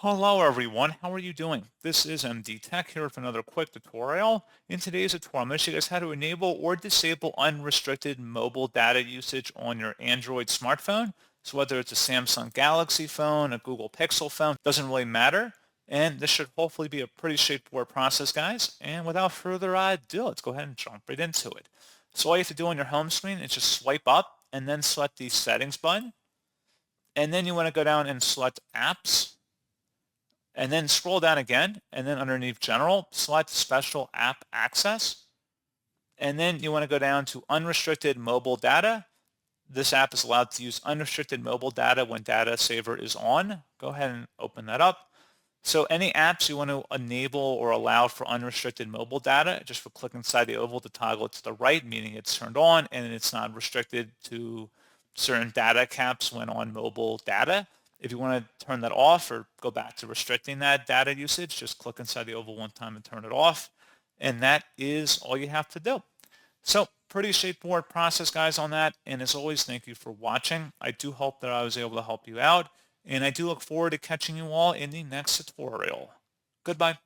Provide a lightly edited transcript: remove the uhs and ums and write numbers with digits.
Hello everyone, how are you doing? This is MD Tech here with another quick tutorial. In today's tutorial, I'm going to show you guys how to enable or disable unrestricted mobile data usage on your Android smartphone. So whether it's a Samsung Galaxy phone, a Google Pixel phone, doesn't really matter. And this should hopefully be a pretty straightforward process, guys. And without further ado, let's go ahead and jump right into it. So all you have to do on your home screen is just swipe up and then select the settings button. And then you want to go down and select apps. And then scroll down again, and then underneath General, select Special App Access. And then you want to go down to Unrestricted Mobile Data. This app is allowed to use unrestricted mobile data when data saver is on. Go ahead and open that up. So any apps you want to enable or allow for unrestricted mobile data, just for click inside the oval to toggle it to the right, meaning it's turned on and it's not restricted to certain data caps when on mobile data. If you want to turn that off or go back to restricting that data usage, just click inside the oval one time and turn it off. And that is all you have to do. So pretty straightforward process, guys, on that. And as always, thank you for watching. I do hope that I was able to help you out. And I do look forward to catching you all in the next tutorial. Goodbye.